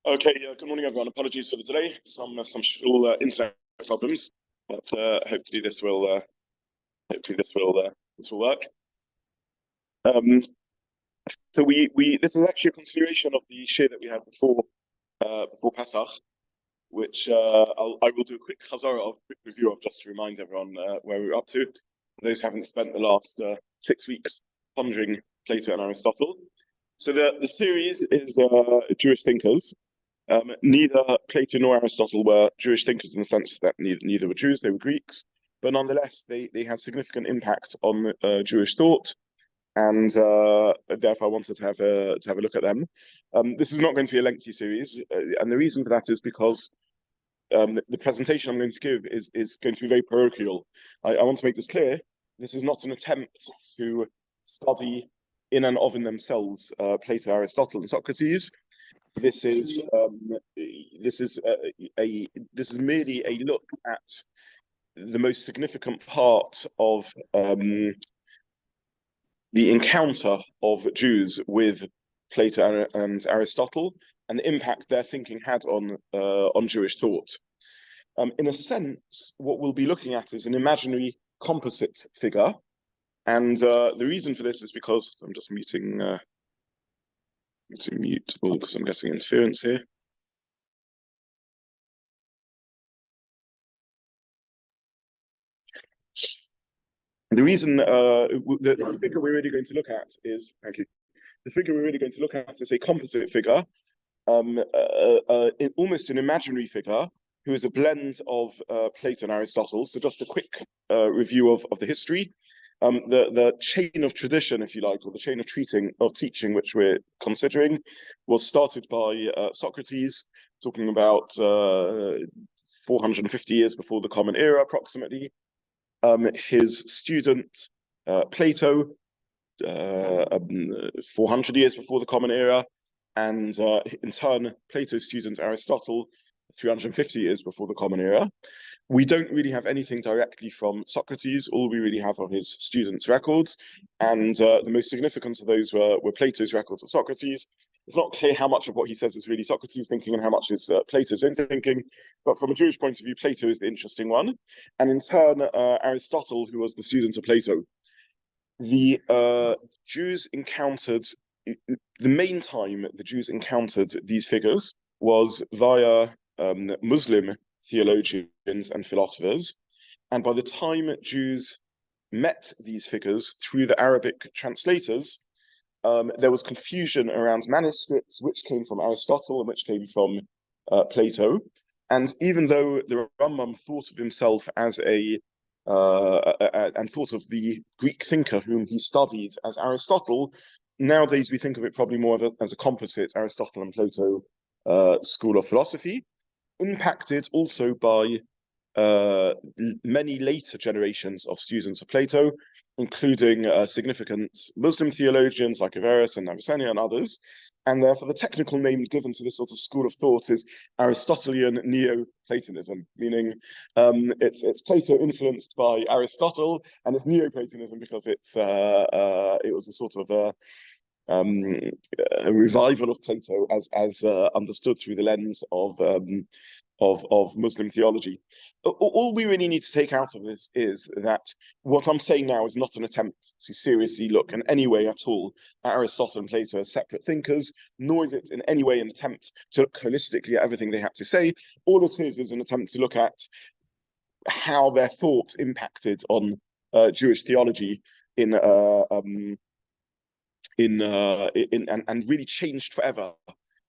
Okay, good morning, everyone. Apologies for the delay. Some small internet problems, but hopefully this will work. So this is actually a continuation of the share that we had before Pesach, which I will do a quick quick review of, just to remind everyone where we're up to. Those who haven't spent the last 6 weeks pondering Plato and Aristotle. So the series is Jewish thinkers. Neither Plato nor Aristotle were Jewish thinkers in the sense that neither were Jews; they were Greeks. But nonetheless, they had significant impact on Jewish thought, and therefore I wanted to have a look at them. This is not going to be a lengthy series, and the reason for that is because the presentation I'm going to give is going to be very parochial. I want to make this clear. This is not an attempt to study in and of in themselves Plato, Aristotle, and Socrates. This is merely a look at the most significant part of the encounter of Jews with Plato and Aristotle, and the impact their thinking had on Jewish thought. In a sense, what we'll be looking at is an imaginary composite figure, and the reason for this is because I'm just muting. To mute all because I'm getting interference here. The reason the figure we're really going to look at is the figure we're really going to look at is a composite figure, almost an imaginary figure who is a blend of Plato and Aristotle. So just a quick review of the history. The chain of tradition, if you like, or the chain of teaching which we're considering, was started by Socrates, talking about 450 years before the Common Era, approximately. His student Plato, 400 years before the Common Era, and in turn, Plato's student Aristotle, 350 years before the Common Era. We don't really have anything directly from Socrates. All we really have are his students' records, and the most significant of those were Plato's records of Socrates. It's not clear how much of what he says is really Socrates' thinking and how much is Plato's own thinking, but from a Jewish point of view, Plato is the interesting one. And in turn, Aristotle, who was the student of Plato. The Jews encountered, the main time the Jews encountered these figures was via Muslim theologians and philosophers. And by the time Jews met these figures through the Arabic translators, there was confusion around manuscripts, which came from Aristotle and which came from Plato. And even though the Rambam thought of himself as and thought of the Greek thinker whom he studied as Aristotle, nowadays we think of it probably more as a composite Aristotle and Plato school of philosophy, impacted also by many later generations of students of Plato, including significant Muslim theologians like Averroes and Avicenna and others. And therefore, the technical name given to this sort of school of thought is Aristotelian Neo-Platonism, meaning it's Plato influenced by Aristotle, and it's Neo-Platonism because it was a sort of a revival of Plato as understood through the lens of Muslim theology. All we really need to take out of this is that what I'm saying now is not an attempt to seriously look in any way at all at Aristotle and Plato as separate thinkers, nor is it in any way an attempt to look holistically at everything they have to say. All it is an attempt to look at how their thought impacted on Jewish theology and really changed forever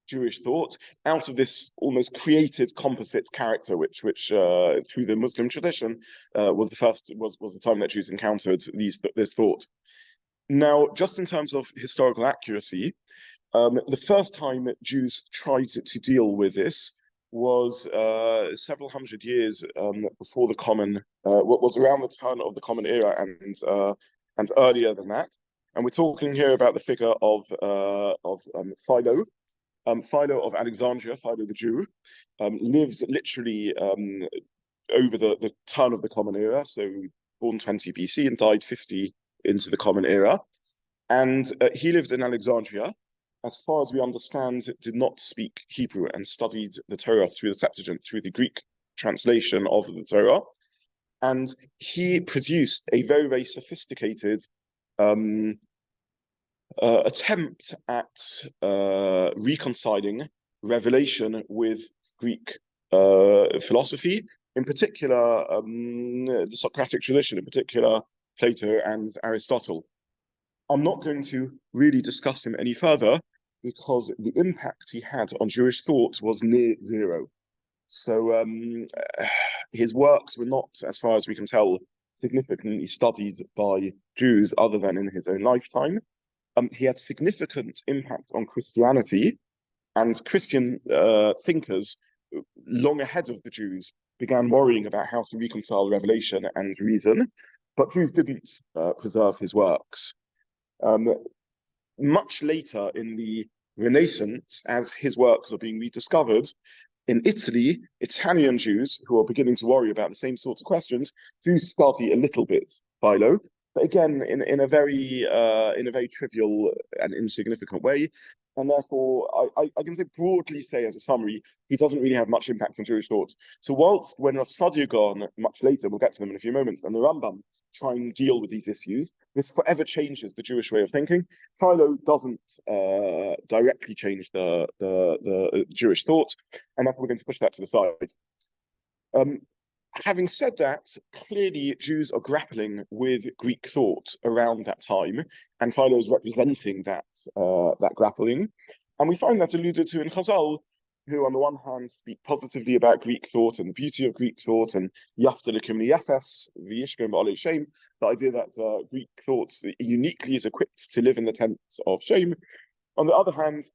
Jewish thought out of this almost created composite character, which through the Muslim tradition was the time that Jews encountered this thought. Now, just in terms of historical accuracy, the first time that Jews tried to deal with this was several hundred years before the Common, what was around the turn of the Common Era and earlier than that. And we're talking here about the figure of Philo. Philo of Alexandria, Philo the Jew, lived literally over the turn of the Common Era, so born 20 BC and died 50 into the Common Era. And he lived in Alexandria, as far as we understand, did not speak Hebrew and studied the Torah through the Septuagint, through the Greek translation of the Torah. And he produced a very, very sophisticated attempt at reconciling revelation with Greek philosophy, in particular the Socratic tradition, in particular Plato and Aristotle. I'm not going to really discuss him any further because the impact he had on Jewish thought was near zero. So his works were not, as far as we can tell, significantly studied by Jews other than in his own lifetime. He had significant impact on Christianity, and Christian thinkers, long ahead of the Jews, began worrying about how to reconcile revelation and reason, but Jews didn't preserve his works. Much later in the Renaissance, as his works are being rediscovered, in Italy, Italian Jews, who are beginning to worry about the same sorts of questions, do study a little bit Philo, but again, in a very trivial and insignificant way. And therefore, I can broadly say, as a summary, he doesn't really have much impact on Jewish thought. So whilst when Rav Saadiah Gaon, much later, we'll get to them in a few moments, and the Rambam try and deal with these issues, this forever changes the Jewish way of thinking. Philo doesn't directly change the Jewish thought, and therefore we're going to push that to the side. Having said that, clearly Jews are grappling with Greek thought around that time, and Philo is representing that grappling. And we find that alluded to in Chazal, who on the one hand speak positively about Greek thought and the beauty of Greek thought, and Yafta L'Kim Yefes, V'yishkem Ba'alei Shem, the idea that Greek thought uniquely is equipped to live in the tent of shame. On the other hand,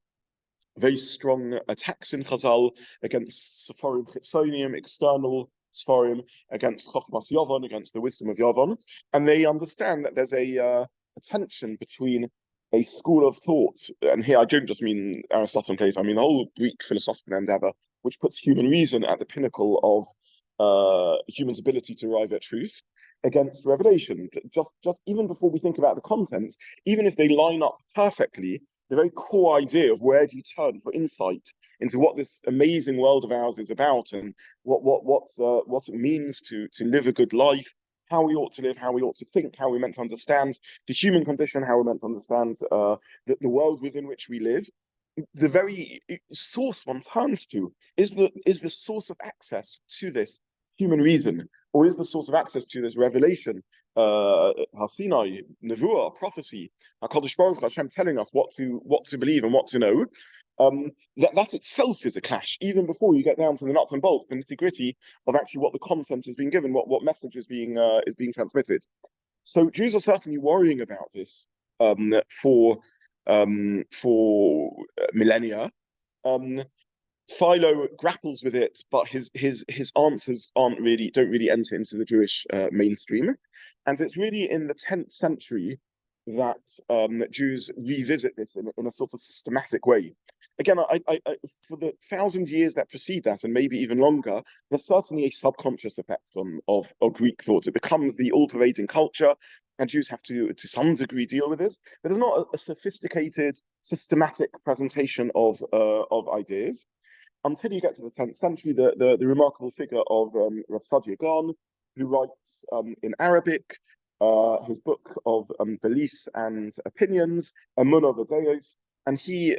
very strong attacks in Chazal against Sephorim Chitzonium, external Sephorim, against Chochmas Yavon, against the wisdom of Yavon, and they understand that there's a tension between a school of thought, and here I don't just mean Aristotle and Plato, I mean the whole Greek philosophical endeavor, which puts human reason at the pinnacle of human's ability to arrive at truth, against revelation. Just even before we think about the content, even if they line up perfectly, the very core idea of where do you turn for insight into what this amazing world of ours is about, and what it means to live a good life, how we ought to live, how we ought to think, how we're meant to understand the human condition, how we're meant to understand the world within which we live. The very source one turns to is the source of access to this human reason, or is the source of access to this revelation, Hasinai, Nevuah, prophecy, HaKadosh Baruch Hu, Hashem telling us what to believe and what to know. That itself is a clash, even before you get down to the nuts and bolts, the nitty-gritty of actually what the content is being given, what message is being transmitted. So Jews are certainly worrying about this for millennia. Philo grapples with it, but his answers don't really enter into the Jewish mainstream, and it's really in the 10th century that Jews revisit this in a sort of systematic way. Again, I for the 1,000 years that precede that, and maybe even longer, there's certainly a subconscious effect of Greek thought. It becomes the all-pervading culture, and Jews have to some degree deal with this. But there's not a sophisticated, systematic presentation of ideas until you get to the 10th century. The remarkable figure of Rav Saadiah Gaon, who writes in Arabic his book of beliefs and opinions, Emunah V'Deos, and he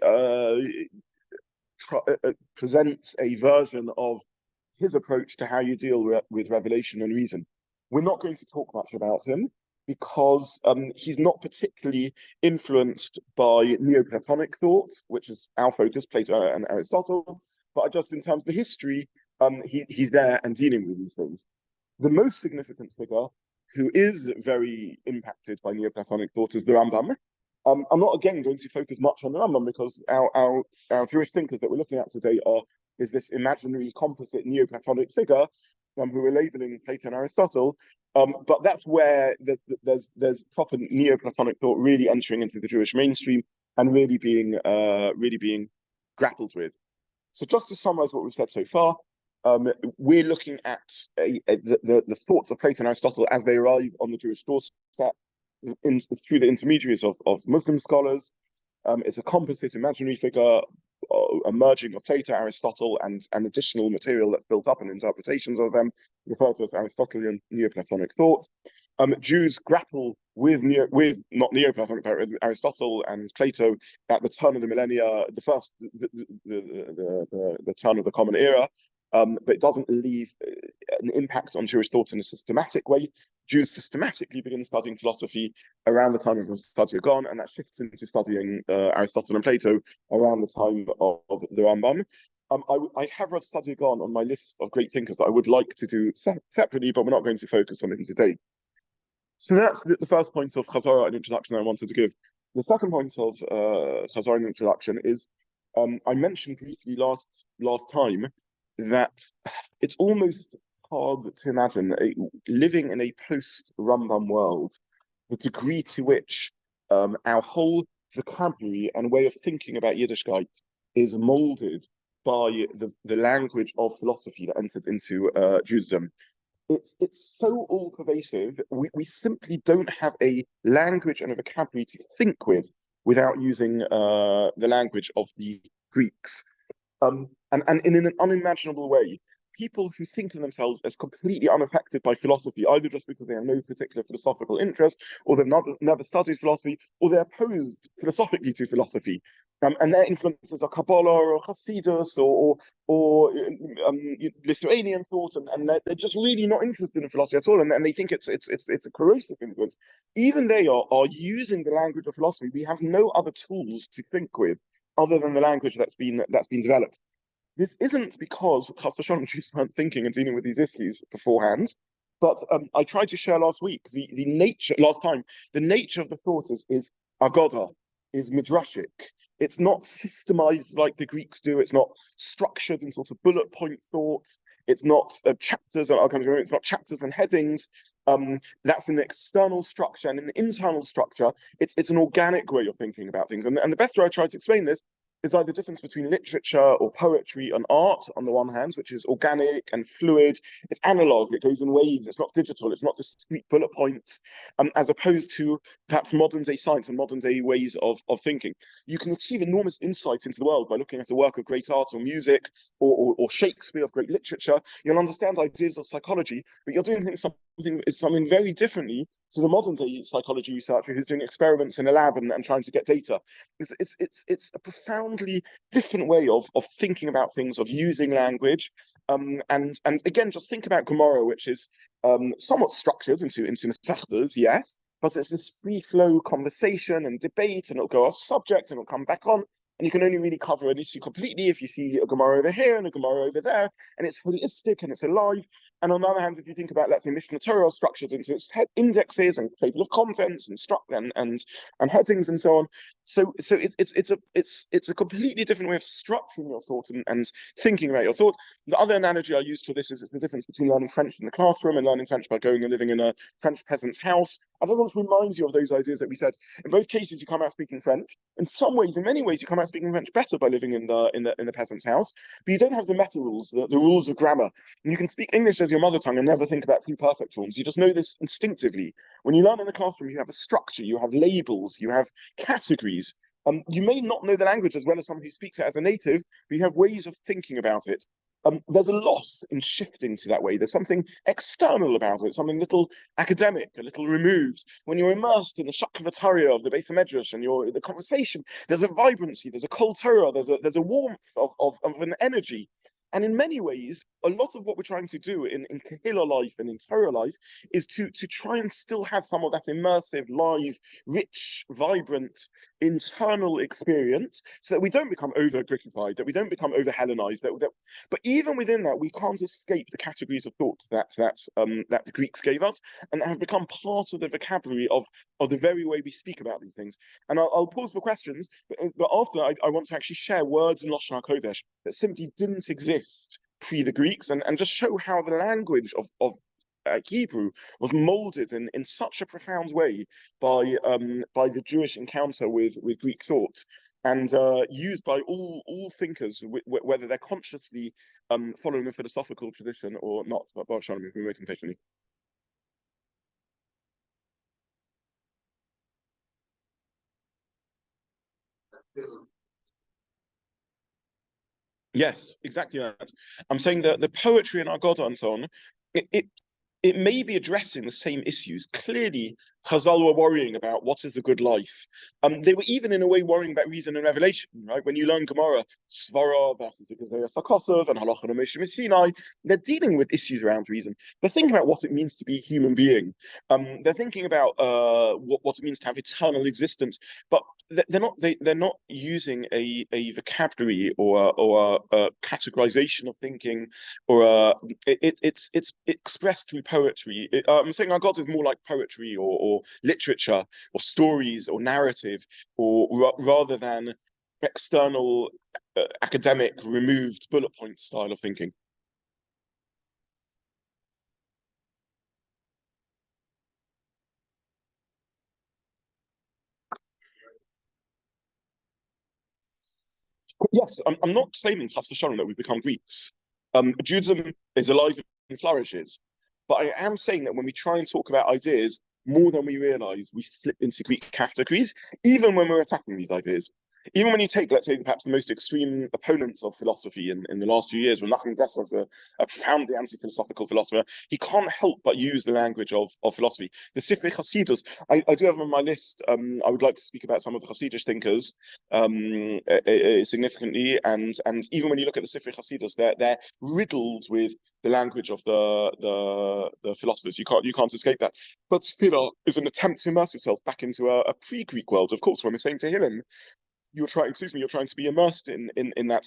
presents a version of his approach to how you deal with revelation and reason. We're not going to talk much about him because he's not particularly influenced by Neo-Platonic thought, which is our focus, Plato and Aristotle, but just in terms of the history, he's there and dealing with these things. The most significant figure who is very impacted by Neo-Platonic thought is the Rambam. I'm not again going to focus much on the Rambam because our Jewish thinkers that we're looking at today is this imaginary composite Neo-Platonic figure who we're labeling Plato and Aristotle. But that's where there's proper Neo-Platonic thought really entering into the Jewish mainstream and really being grappled with. So just to summarize what we've said so far, we're looking at the thoughts of Plato and Aristotle as they arrive on the Jewish doorstep through the intermediaries of Muslim scholars. It's a composite imaginary figure, a merging of Plato, Aristotle, and additional material that's built up in interpretations of them, referred to as Aristotelian Neoplatonic thought. Jews grapple with not Neoplatonic, but with Aristotle and Plato at the turn of the millennia, the turn of the Common Era. But it doesn't leave an impact on Jewish thought in a systematic way. Jews systematically begin studying philosophy around the time of Rav Saadiah Gaon, and that shifts into studying Aristotle and Plato around the time of the Rambam. I have Rav Saadiah Gaon on my list of great thinkers that I would like to do separately, but we're not going to focus on him today. So that's the first point of Chazara and introduction I wanted to give. The second point of Chazara and introduction is I mentioned briefly last time that it's almost hard to imagine living in a post-Rambam world, the degree to which our whole vocabulary and way of thinking about Yiddishkeit is molded by the language of philosophy that entered into Judaism. It's so all-pervasive, we simply don't have a language and a vocabulary to think with without using the language of the Greeks. And in an unimaginable way, people who think of themselves as completely unaffected by philosophy, either just because they have no particular philosophical interest, or they've never studied philosophy, or they're opposed philosophically to philosophy, and their influences are Kabbala or Hasidus or Lithuanian thought, and they're just really not interested in philosophy at all, and they think it's a corrosive influence. Even they are using the language of philosophy. We have no other tools to think with other than the language that's been developed. This isn't because Chas v'Shalom Jews weren't thinking and dealing with these issues beforehand, but I tried to share last nature of the thought is agoda, is midrashic. It's not systemized like the Greeks do. It's not structured in sort of bullet point thoughts. It's not chapters. It's not chapters and headings. That's an external structure, and in the internal structure, it's an organic way of thinking about things. And the best way I try to explain this is like the difference between literature or poetry and art on the one hand, which is organic and fluid. It's analog, it goes in waves, it's not digital, it's not discrete bullet points, as opposed to perhaps modern day science and modern day ways of thinking. You can achieve enormous insight into the world by looking at a work of great art or music or Shakespeare, of great literature. You'll understand ideas of psychology, but you're doing something very differently to the modern day psychology researcher who's doing experiments in a lab and trying to get data. It's a profoundly different way of thinking about things, of using language, and again, just think about Gemara, which is somewhat structured into mesechtas, yes, but it's this free flow conversation and debate, and it'll go off subject and it'll come back on. And you can only really cover an issue completely if you see a Gemara over here and a Gemara over there, and it's holistic and it's alive. And on the other hand, if you think about, let's say, Mishnah Torah structured into its indexes and table of contents and headings and so on, so it's a completely different way of structuring your thought and thinking about your thought. The other analogy I use for this is it's the difference between learning French in the classroom and learning French by going and living in a French peasant's house. I just want to remind you of those ideas that we said. In both cases, you come out speaking French. In many ways, you come out speaking French better by living in the peasant's house. But you don't have the meta rules, the rules of grammar. And you can speak English as your mother tongue and never think about pluperfect forms. You just know this instinctively. When you learn in the classroom, you have a structure, you have labels, you have categories. You may not know the language as well as someone who speaks it as a native, but you have ways of thinking about it. There's a loss in shifting to that way. There's something external about it, something a little academic, a little removed. When you're immersed in the shaklavataria of the Beis HaMedrash and you're in the conversation, there's a vibrancy, there's a kol Torah, there's a warmth of an energy. And in many ways, a lot of what we're trying to do in Kahila life and in Torah life is to try and still have some of that immersive, live, rich, vibrant, internal experience so that we don't become over-Greekified, that we don't become over-Hellenized. But even within that, we can't escape the categories of thought that the Greeks gave us and that have become part of the vocabulary of the very way we speak about these things. And I'll pause for questions, but after I want to actually share words in Lashon HaKodesh that simply didn't exist pre the Greeks and just show how the language of Hebrew was molded in such a profound way by the Jewish encounter with Greek thought and used by all thinkers, whether they're consciously following a philosophical tradition or not. But Baruch Shalom, we've been waiting patiently. Yes, exactly that. I'm saying that the poetry in our God and so on, it, it it may be addressing the same issues. Clearly, Chazal were worrying about what is a good life. They were even in a way worrying about reason and revelation, right? When you learn Gemara, Svara versus Sakosov and Halacha and Moshe Sinai, they're dealing with issues around reason. They're thinking about what it means to be a human being. They're thinking about what it means to have eternal existence. But they're not using a vocabulary or a categorization of thinking or it's expressed through poetry. I'm saying our God is more like poetry or literature or stories or narrative, or rather than external academic removed bullet point style of thinking. Yes, I'm not claiming chas v'shalom that we've become Greeks. Judaism is alive and flourishes, but I am saying that when we try and talk about ideas more than we realize, we slip into Greek categories, even when we're attacking these ideas. Even when you take, let's say, perhaps the most extreme opponents of philosophy in the last few years, when Nachman Dessler is a profoundly anti-philosophical philosopher, he can't help but use the language of philosophy. The Sifrei Hasidus, I do have them on my list. I would like to speak about some of the Hasidic thinkers significantly, and even when you look at the Sifrei Hasidus, they're riddled with the language of the philosophers. You can't escape that. But Tefillah is an attempt to immerse yourself back into a pre-Greek world. Of course, when we're saying Tehillim, you're trying to be immersed in that.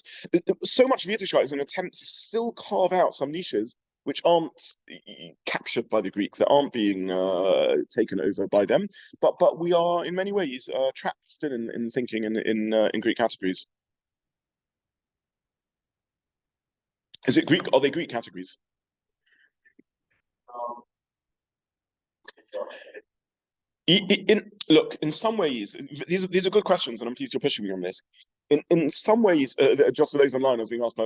So much of Yiddishkeit is an attempt to still carve out some niches which aren't captured by the Greeks, that aren't being taken over by them. But we are in many ways trapped still in thinking in Greek categories. Is it Greek? Are they Greek categories? Look, in some ways, these are good questions, and I'm pleased you're pushing me on this. In some ways, just for those online, I was being asked by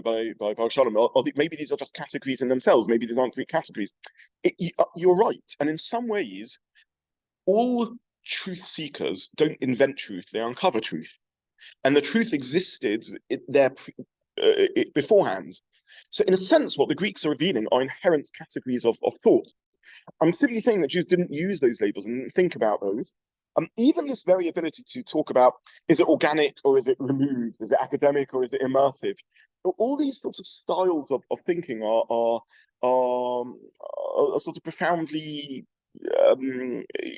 Shalom, maybe these are just categories in themselves. Maybe these aren't Greek categories. You're right, and in some ways, all truth seekers don't invent truth; they uncover truth, and the truth existed there beforehand. So, in a sense, what the Greeks are revealing are inherent categories of thought. I'm simply saying that Jews didn't use those labels and didn't think about those. Even this very ability to talk about, is it organic or is it removed? Is it academic or is it immersive? All these sorts of styles of thinking are sort of profoundly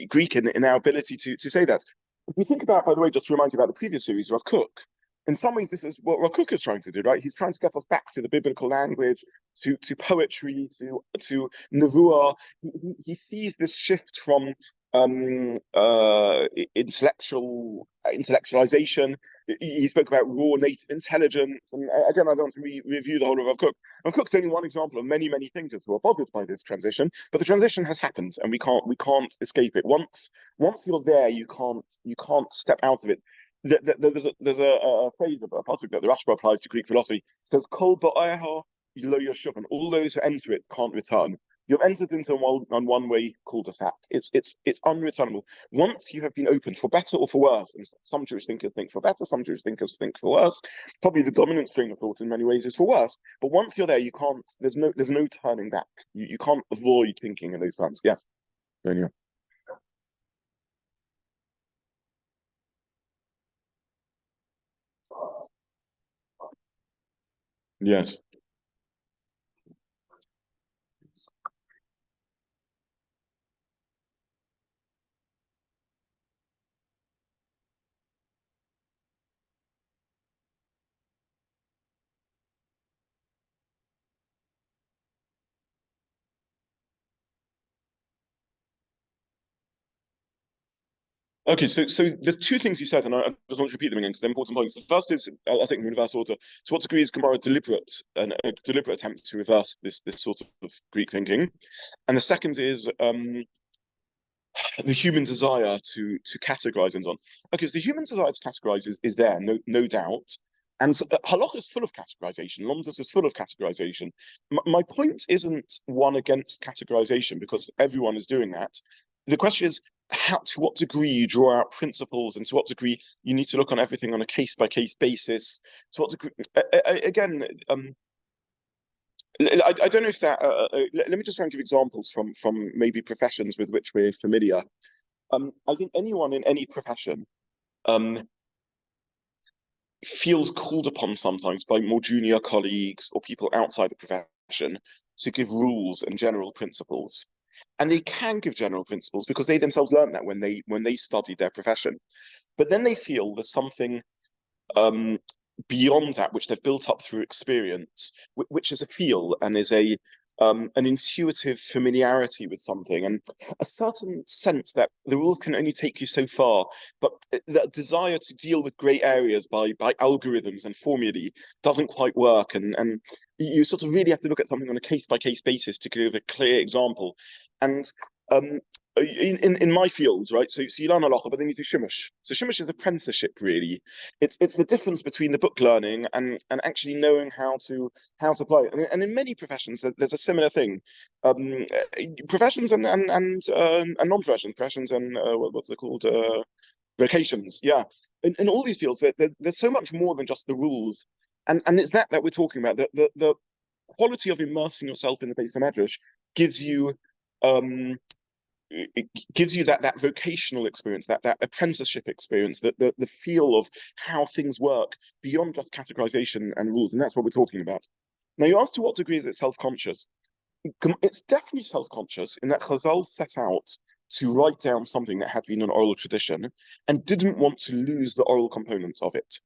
Greek in our ability to say that. If you think about, by the way, just to remind you about the previous series, Rav Kook, in some ways, this is what Rav Kook is trying to do, right? He's trying to get us back to the biblical language, to poetry, to nevuah. He sees this shift from intellectualization. He spoke about raw native intelligence, and again, I don't want to review the whole of Rav Kook. Rav Kook's only one example of many thinkers who are bothered by this transition. But the transition has happened, and we can't escape it. Once you're there, you can't step out of it. There's a phrase, a pasuk that the Rashba applies to Greek philosophy. It says, "Kol ba'aha lo yashuv," and all those who enter it can't return. You've entered into one way cul-de-sac. It's unreturnable. Once you have been opened, for better or for worse, and some Jewish thinkers think for better, some Jewish thinkers think for worse. Probably the dominant strain of thought in many ways is for worse. But once you're there, you can't. There's no turning back. You can't avoid thinking in those terms. Yes, yeah. Yes. Okay, so there's two things you said, and I just want to repeat them again because they're important points. The first is, I'll take them in reverse order. To what degree is Gemara a deliberate attempt to reverse this sort of Greek thinking? And the second is the human desire to categorize and so on. Okay, so the human desire to categorize is there, no doubt. And so, halach is full of categorization. Lomdus is full of categorization. My point isn't one against categorization because everyone is doing that. The question is, to what degree you draw out principles, and to what degree you need to look on everything on a case-by-case basis. To what degree, again, I don't know if that. Let me just try and give examples from maybe professions with which we're familiar. I think anyone in any profession feels called upon sometimes by more junior colleagues or people outside the profession to give rules and general principles. And they can give general principles because they themselves learned that when they studied their profession. But then they feel there's something beyond that which they've built up through experience, which is a feel and is an intuitive familiarity with something, and a certain sense that the rules can only take you so far, but the desire to deal with grey areas by algorithms and formulae doesn't quite work, and you sort of really have to look at something on a case-by-case basis to give a clear example. And in my field, right? So you learn halacha, but then you do shimush. So shimush is apprenticeship, really. It's the difference between the book learning and actually knowing how to apply it. And in many professions, there's a similar thing. Professions and non-professions, professions and what's it called? Vocations. Yeah. In all these fields, there's so much more than just the rules, and it's that we're talking about. The quality of immersing yourself in the Beis Medrash gives you it gives you that vocational experience, that apprenticeship experience, the feel of how things work beyond just categorization and rules, and that's what we're talking about. Now, you asked to what degree is it self-conscious? It's definitely self-conscious in that Chazal set out to write down something that had been an oral tradition and didn't want to lose the oral component of it.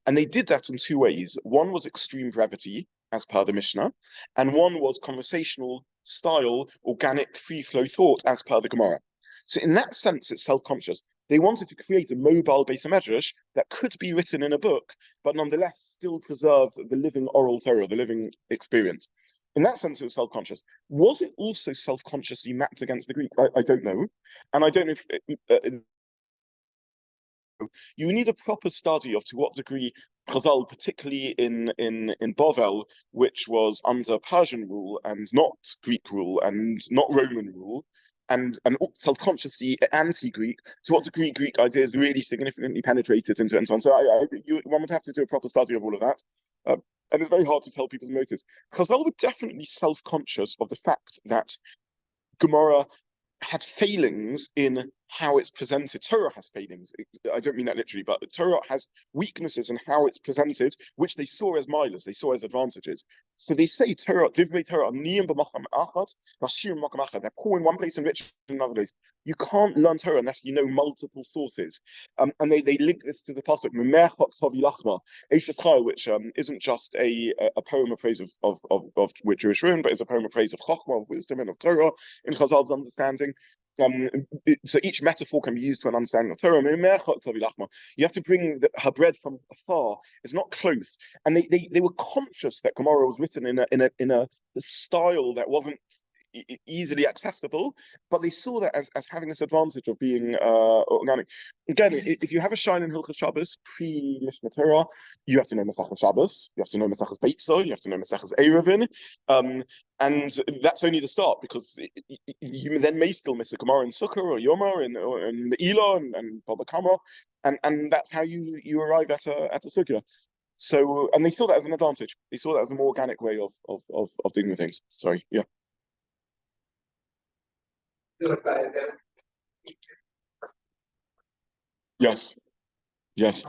And they did that in two ways. One was extreme brevity, as per the Mishnah, and one was conversational style, organic, free-flow thought, as per the Gemara. So in that sense, it's self-conscious. They wanted to create a mobile Beis Medrash that could be written in a book, but nonetheless still preserve the living oral Torah, the living experience. In that sense, it was self-conscious. Was it also self-consciously mapped against the Greeks? I don't know. And I don't know if you need a proper study of to what degree Chazal, particularly in Bavel, which was under Persian rule and not Greek rule and not Roman rule, and self-consciously anti-Greek, to what degree Greek ideas really significantly penetrated into it and so on. So one would have to do a proper study of all of that. And it's very hard to tell people's motives. Chazal were definitely self-conscious of the fact that Gemara had failings in how it's presented. Torah has failings. I don't mean that literally, but Torah has weaknesses in how it's presented, which they saw as milas, they saw as advantages. So they say Torah, divrei Torah, niyim b'macham achad, nashir b'macham achad. They're poor in one place and rich in another place. You can't learn Torah unless you know multiple sources. And they link this to the pasuk Memech Tavi Lachma, which isn't just a poem of praise of which Jewish ruin, but is a poem of praise of Chachma, of wisdom, and of Torah in Chazal's understanding. So each metaphor can be used for an understanding of Torah. You have to bring her bread from afar. It's not close, and they were conscious that Gemara was written in a style that wasn't easily accessible, but they saw that as having this advantage of being organic. Again, if you have a shine in Hilchos Shabbos pre-Mishnah Torah, you have to know Masechas Shabbos, you have to know Masechas Beitzo, you have to know Masechas Eruvin, and that's only the start, because you then may still miss a Gemara in Sukkah or Yoma and Ela and Baba Kama, and that's how you arrive at a Sukkah. So, and they saw that as an advantage. They saw that as a more organic way of dealing with things. Sorry, yeah. Yes, yes.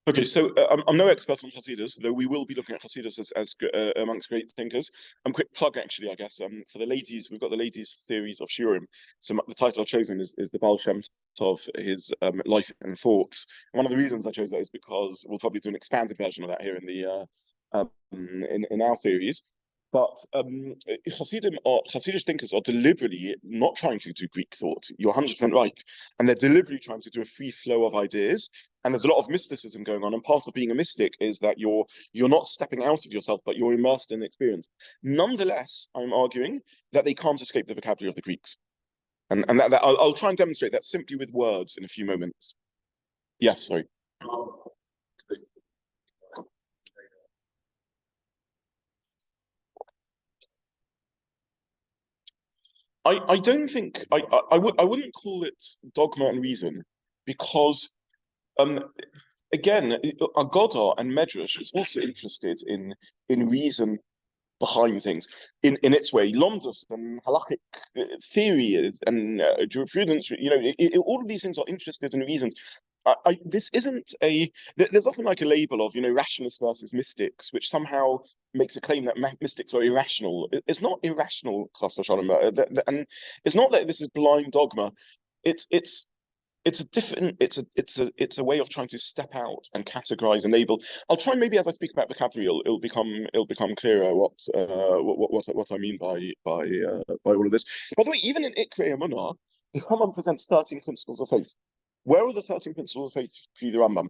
Okay, so I'm no expert on Hasidus, though we will be looking at Hasidus as amongst great thinkers. Quick plug, actually, I guess, for the ladies, we've got the ladies' series of Shiurim. So the title I've chosen is the Baal Shem Tov, his life and thoughts. And one of the reasons I chose that is because we'll probably do an expanded version of that here in the in our series. But Hasidic thinkers are deliberately not trying to do Greek thought. You're 100% right. And they're deliberately trying to do a free flow of ideas. And there's a lot of mysticism going on. And part of being a mystic is that you're not stepping out of yourself, but you're immersed in the experience. Nonetheless, I'm arguing that they can't escape the vocabulary of the Greeks. And I'll try and demonstrate that simply with words in a few moments. Yes, sorry. I don't think I wouldn't call it dogma and reason because um again Agoda and Medrash is also interested in reason behind things in its way. Lomdus and halachic theory and jurisprudence, all of these things are interested in reasons. This isn't there's often like a label of, rationalists versus mystics, which somehow makes a claim that mystics are irrational. It's not irrational, Cluster and it's not that this is blind dogma. It's it's a different it's a way of trying to step out and categorize and label. I'll try, maybe as I speak about vocabulary, it'll become clearer what I mean by all of this. By the way, even in Ikrei Emunah, the Rambam presents 13 principles of faith. Where are the 13 principles of faith for the Rambam?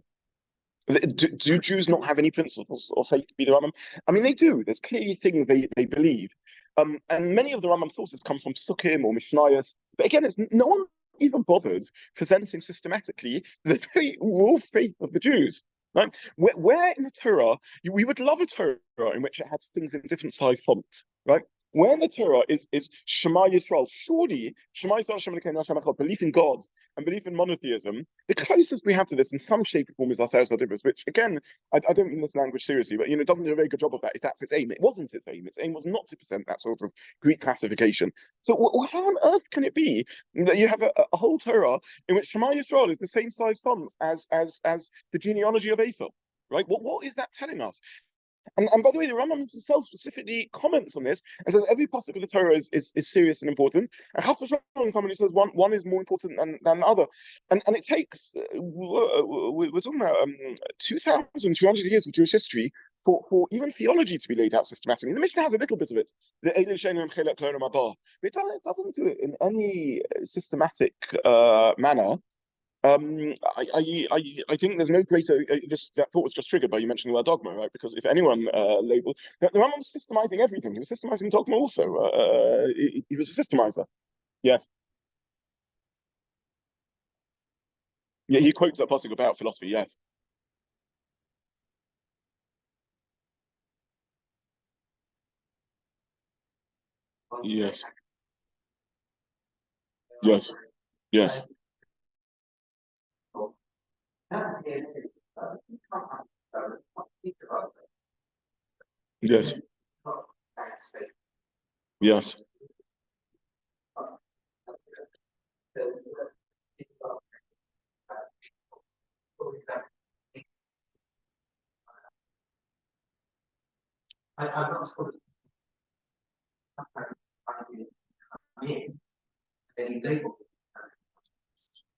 Do Jews not have any principles of faith to be the Rambam? I mean, they do. There's clearly things they believe. And many of the Rambam sources come from Sukkim or Mishnayos. But again, it's no one even bothered presenting systematically the very raw faith of the Jews. Right? Where in the Torah, we would love a Torah in which it has things in different size fonts, right? Where in the Torah is Shema Yisrael, surely Shema Yisrael, Hashem Elokeinu Hashem Echad, belief in God and belief in monotheism. The closest we have to this in some shape or form is Aseret Zadibus, which again, I don't mean this language seriously, but it doesn't do a very good job of that if that's its aim. It wasn't its aim. Its aim was not to present that sort of Greek classification. So how on earth can it be that you have a whole Torah in which Shema Yisrael is the same size font as the genealogy of Esau? Right? What is that telling us? And by the way, the Rambam himself specifically comments on this and says every pasuk of the Torah is serious and important. And Chas v'shalom, somebody says one is more important than the other. And it takes, we're talking about 2,200 years of Jewish history for even theology to be laid out systematically. The Mishnah has a little bit of it. The but it doesn't do it in any systematic manner. I think there's no greater. That thought was just triggered by you mentioning the word dogma, right? Because if anyone labeled the Rambam was systemizing everything, he was systemizing dogma also. He was a systemizer. Yes. Yeah, he quotes that passage about philosophy. Yes. Yes. Yes. Yes. Yes. Yes.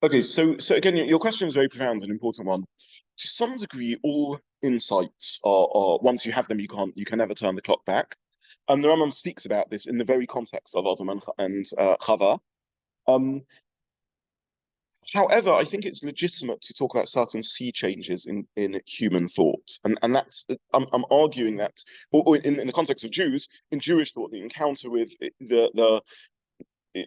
Okay, so again, your question is a very profound and important one. To some degree, all insights are once you have them, you can never turn the clock back. And the Rambam speaks about this in the very context of Adam and Chava. Um, However, I think it's legitimate to talk about certain sea changes in human thought, and that's I'm arguing that, or in the context of Jews, in Jewish thought, the encounter with the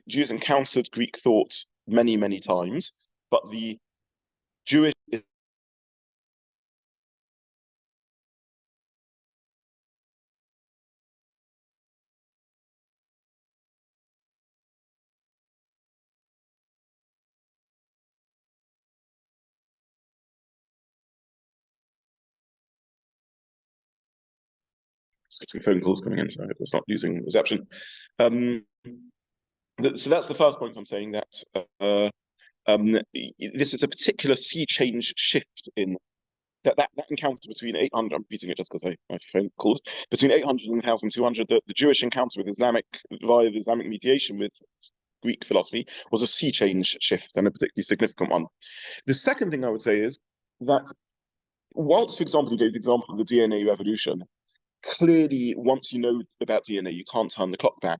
Jews encountered Greek thought many times, but the Jewish some phone calls coming in, so I hope it's not losing reception. Um, so that's the first point I'm saying, that this is a particular sea change shift in that encounter between 800, I'm repeating it just because my phone calls, between 800 and 1200, the Jewish encounter with Islamic, via the Islamic mediation with Greek philosophy, was a sea change shift, and a particularly significant one. The second thing I would say is that, whilst, for example, you gave the example of the DNA revolution, clearly, once you know about DNA, you can't turn the clock back.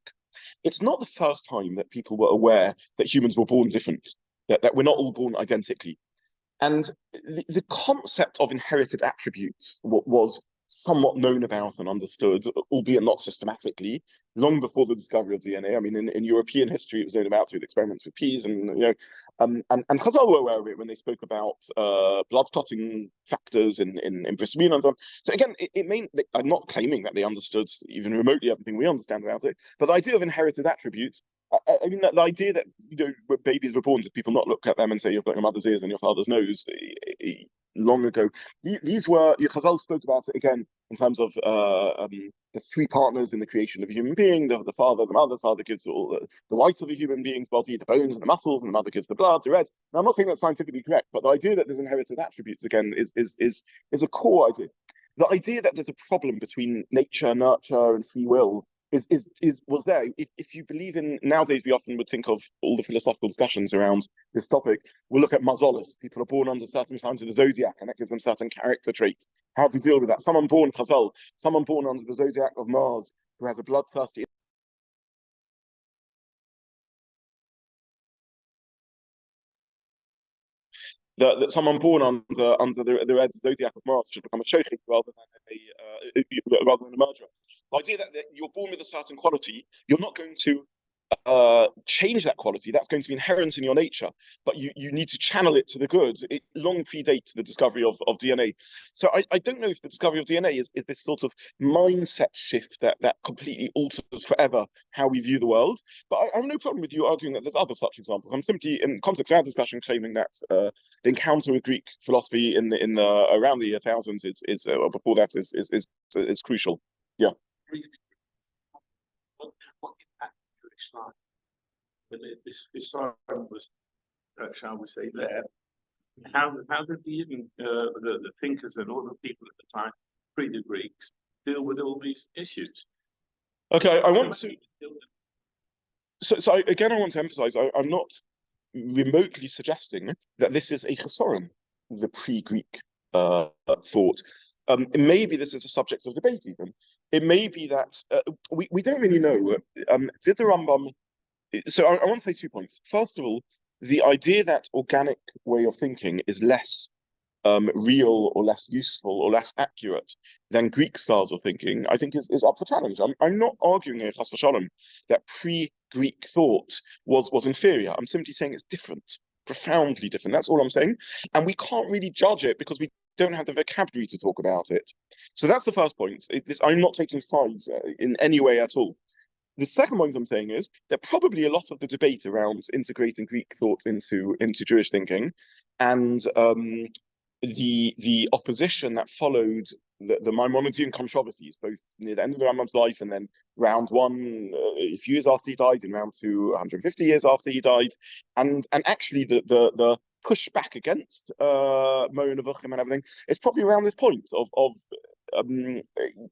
It's not the first time that people were aware that humans were born different, that we're not all born identically. And the concept of inherited attributes was somewhat known about and understood, albeit not systematically, long before the discovery of DNA. I mean, in European history, it was known about through the experiments with peas, and and Chazal were aware of it when they spoke about blood clotting factors in bris milah and so on. So again, I'm not claiming that they understood even remotely everything we understand about it, but the idea of inherited attributes. I mean, the idea that when babies were born, did people not look at them and say, "You've got your mother's ears and your father's nose"? Long ago, these were Chazal spoke about it again in terms of the three partners in the creation of a human being: the father, the mother. The father gives all the white of a human being's body, the bones and the muscles, and the mother gives the blood, the red. Now, I'm not saying that's scientifically correct, but the idea that there's inherited attributes again is a core idea. The idea that there's a problem between nature, nurture, and free will was there. If you believe in nowadays, we often would think of all the philosophical discussions around this topic. We'll look at mazolos. People are born under certain signs of the zodiac, and that gives them certain character traits. How to deal with that? Someone born Chazal, someone born under the zodiac of Mars, who has a bloodthirsty. That someone born under the red zodiac of Mars should become a shochet rather than a murderer. The idea that you're born with a certain quality, you're not going to change that quality. That's going to be inherent in your nature, but you need to channel it to the good. It long predates the discovery of DNA. So I don't know if the discovery of DNA is this sort of mindset shift that completely alters forever how we view the world. But I have no problem with you arguing that there's other such examples. I'm simply, in the context of our discussion, claiming that the encounter with Greek philosophy in the around the year thousands is well, before that is crucial. Yeah. What impact do you explain? But this sign was, shall we say, there. How did the thinkers and all the people at the time, pre the Greeks, deal with all these issues? Okay, I want to. So again, I want to emphasize, I'm not remotely suggesting that this is a chesaron, the pre-Greek thought. Maybe this is a subject of debate even. It may be that we don't really know. Did the Rambam... So I want to say 2 points. First of all, the idea that organic way of thinking is less real or less useful or less accurate than Greek styles of thinking, I think is up for challenge. I'm not arguing here, chas v'shalom, that pre-Greek thought was inferior. I'm simply saying it's different, profoundly different. That's all I'm saying. And we can't really judge it because we don't have the vocabulary to talk about it. So that's the first point. I'm not taking sides in any way at all. The second point I'm saying is that probably a lot of the debate around integrating Greek thought into Jewish thinking and the opposition that followed the Maimonidean controversies, both near the end of the Rambam's life and then round one, a few years after he died, in round two, 150 years after he died, and actually the pushback against Moreh and Nevuchim and everything, it's probably around this point of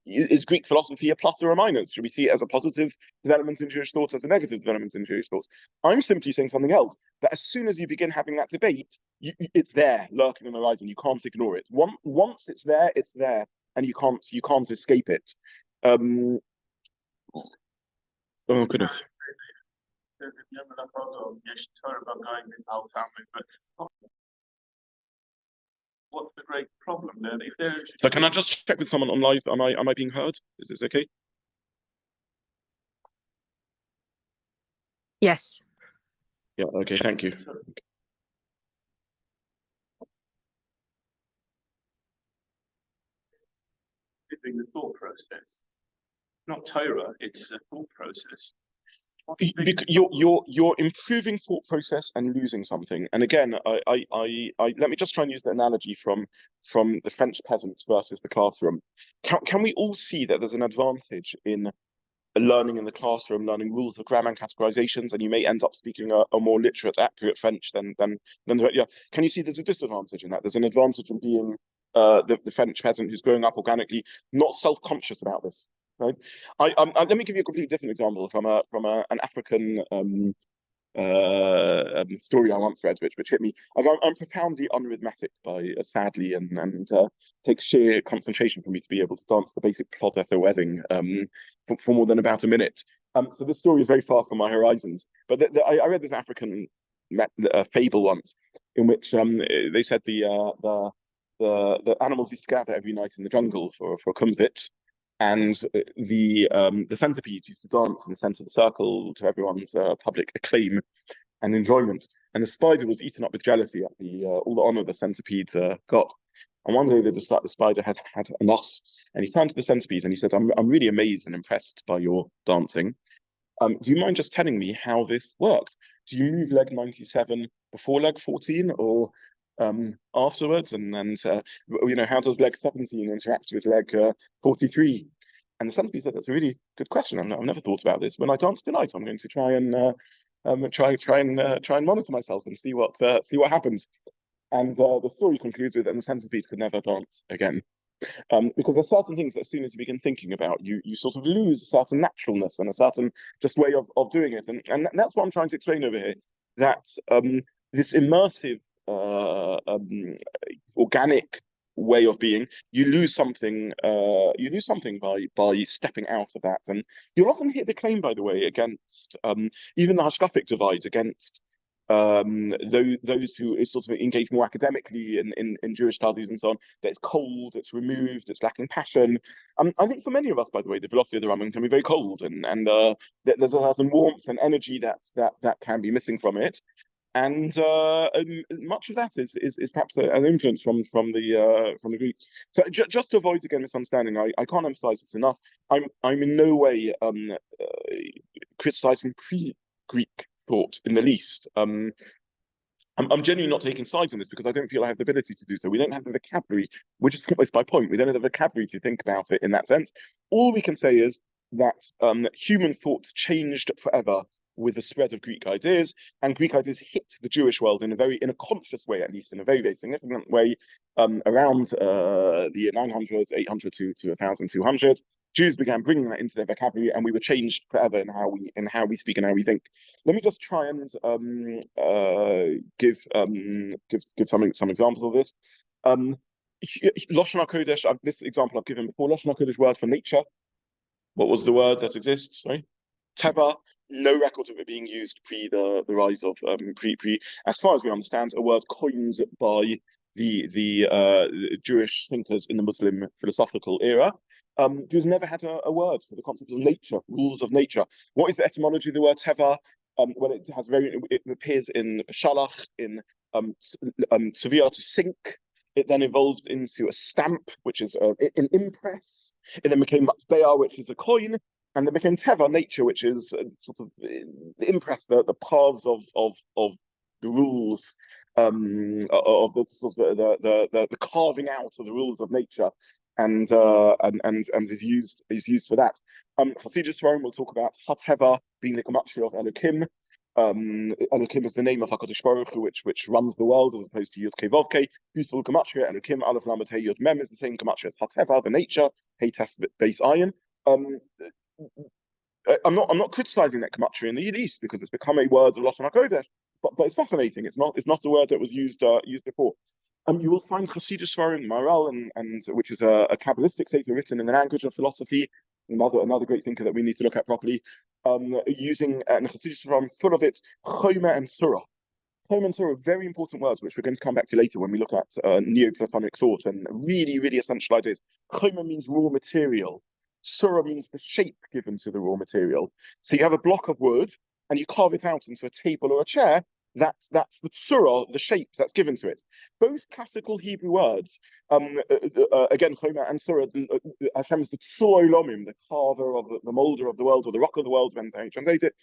is Greek philosophy a plus or a minus? Should we see it as a positive development in Jewish thought, as a negative development in Jewish thought? I'm simply saying something else, that as soon as you begin having that debate, it's there, lurking on the horizon. You can't ignore it. Once it's there, and you can't escape it. Oh goodness. What's the great problem then? If there's... So can I just check with someone on live? Am I being heard? Is this okay? Yes. Yeah. Okay. Thank you. The thought process, not Torah. It's the thought process. You're improving thought process and losing something. And again, I let me just try and use the analogy from the French peasants versus the classroom. Can we all see that there's an advantage in learning in the classroom, learning rules of grammar and categorizations, and you may end up speaking a more literate, accurate French than yeah. Can you see there's a disadvantage in that? There's an advantage in being the French peasant who's growing up organically, not self-conscious about this. Right. Let me give you a completely different example from an African story I once read, which hit me. I'm profoundly unrhythmic sadly, and takes sheer concentration for me to be able to dance the basic plod at a wedding for more than about a minute. So this story is very far from my horizons. But I read this African fable once, in which they said the animals used to gather every night in the jungle for kumsit, and the centipedes used to dance in the centre of the circle to everyone's public acclaim and enjoyment. And the spider was eaten up with jealousy at all the honor the centipede got. And one day the spider had enough, and he turned to the centipede and he said, I'm really amazed and impressed by your dancing. Do you mind just telling me how this works? Do you move leg 97 before leg 14 or afterwards? And how does leg 17 interact with leg 43? And the centipede said, that's a really good question. I've never thought about this. When I dance tonight, I'm going to try and monitor myself and see what happens. And the story concludes with, and the centipede could never dance again. Because there's certain things that as soon as you begin thinking about, you sort of lose a certain naturalness and a certain just way of doing it. And that's what I'm trying to explain over here, that this immersive, organic way of being, you lose something by stepping out of that. And you'll often hear the claim, by the way, against even the hashkafic divide against those who sort of engage more academically in Jewish studies and so on, that it's cold, it's removed, it's lacking passion. I think for many of us, by the way, the philosophy of the Rambam can be very cold, and there's a certain warmth and energy that can be missing from it. And much of that is perhaps an influence from the Greeks. So just to avoid again misunderstanding, I can't emphasize this enough. I'm in no way criticizing pre-Greek thought in the least. I'm genuinely not taking sides on this because I don't feel I have the ability to do so. We don't have the vocabulary, which is almost my point. We don't have the vocabulary to think about it in that sense. All we can say is that human thought changed forever with the spread of Greek ideas, and Greek ideas hit the Jewish world in a conscious way, at least in a very, very significant way, around the year 900, 800 to 1200. Jews began bringing that into their vocabulary, and we were changed forever in how we speak and how we think. Let me just try and give some examples of this. Lashon HaKodesh, this example I've given before. Lashon HaKodesh, word for nature. What was the word that exists? Sorry, teva. No record of it being used pre the rise of as far as we understand, a word coined by the Jewish thinkers in the Muslim philosophical era. Jews never had a word for the concept of nature, rules of nature. What is the etymology of the word teva? Well, it appears in shalach, in severe to sink. It then evolved into a stamp, which is an impress. It then became matbea, which is a coin, and then became teva, nature, which is sort of the impress, the paths of the rules, of the sort of the carving out of the rules of nature, and is used for that. Hasidus Rome will talk about hateva being the gematria of Elohim. Elohim is the name of HaKadosh Baruch Hu, which runs the world, as opposed to Yud Kei Vav Kei. Useful gematria Elohim Aleph Lamed Hey Yud Mem is the same gematria as hateva, the nature. Hey Test base iron. I'm not criticizing that gematria in the least because it's become a word of Lashon HaKodesh, but it's fascinating. It's not a word that was used before. You will find Hasidus Svarim, Maral, and which is a Kabbalistic sefer written in the language of philosophy. Another great thinker that we need to look at properly. Using Hasidus Svarim full of it, Chomer and Surah. Chomer and Surah are very important words, which we're going to come back to later when we look at Neo-Platonic thought and really, really essential ideas. Chomer means raw material. Surah means the shape given to the raw material. So you have a block of wood and you carve it out into a table or a chair. That's the surah, the shape that's given to it. Both classical Hebrew words, again, Chomer and Surah, Hashem is the Tsur Olomim, the carver of the molder of the world, or the rock of the world, depends how you translate it.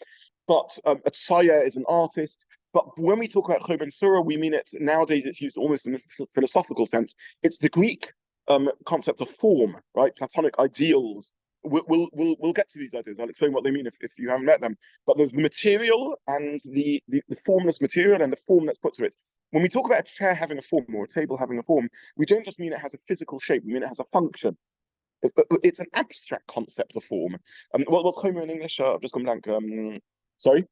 But a Tzaya is an artist. But when we talk about Chomer and Surah, we mean it, nowadays it's used almost in a philosophical sense. It's the Greek concept of form, right? Platonic ideals. We'll get to these ideas. I'll explain what they mean if you haven't met them. But there's the material and the formless material and the form that's put to it. When we talk about a chair having a form or a table having a form, we don't just mean it has a physical shape. We mean it has a function. It's an abstract concept of form. What's Chomer in English? I've just gone blank. Sorry.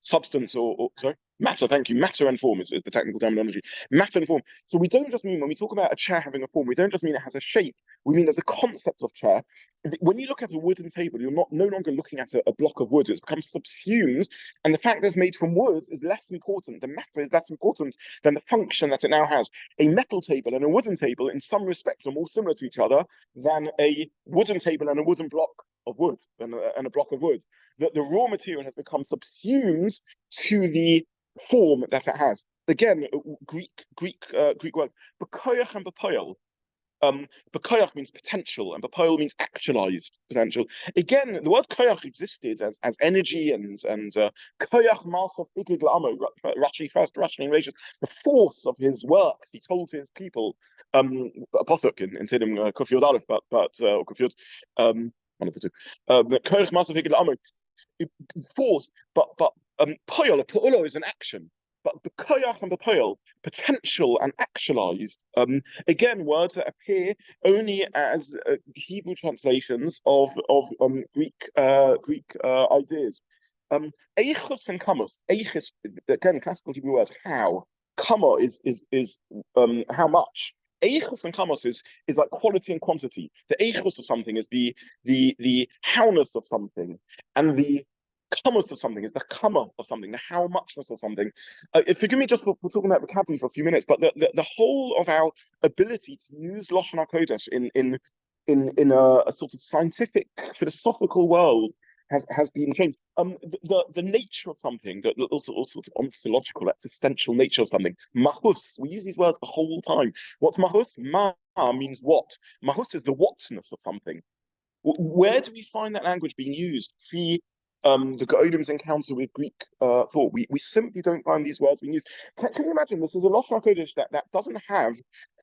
substance or sorry, matter. Thank you. Matter and form is the technical terminology. Matter and form. So we don't just mean when we talk about a chair having a form, we don't just mean it has a shape. We mean there's a concept of chair. When you look at a wooden table, you're no longer looking at a block of wood. It's become subsumed, and the fact that it's made from wood is less important. The matter is less important than the function that it now has. A metal table and a wooden table, in some respects, are more similar to each other than a wooden table and a wooden block of wood and a block of wood. The raw material has become subsumed to the form that it has. Again, Greek word, bekoyach and bepoil. Bekoyach means potential, and bepoil means actualized potential. Again, the word koyach existed as energy and koyach masav igid la'amo. Rashi narrations the force of his works. He told his people, a pasuk in Tehillim Kuf Yod Aleph, or Kuf Yod, one of the two. The koyach masav igid la'amo. Force, but poil, po'ulo is an action. But bekoyach and bepoil, potential and actualized. Again, words that appear only as Hebrew translations of Greek ideas. Eichus and kamus. Eichus, again, classical Hebrew words. How? Kama is how much. Eichus and kamus is like quality and quantity. The eichus of something is the howness of something, and the kamus of something is the kama of something, the how muchness of something. Forgive me just for talking about vocabulary for a few minutes, but the whole of our ability to use Lashon HaKodesh in a sort of scientific, philosophical world has been changed. The nature of something, all sorts of ontological, existential nature of something. Mahus, we use these words the whole time. What's mahus? Ma means what. Mahus is the whatness of something. Where do we find that language being used? The Gaonim's encounter with Greek thought. We simply don't find these words being used. Can you imagine? This is a Lashon HaKodesh that doesn't have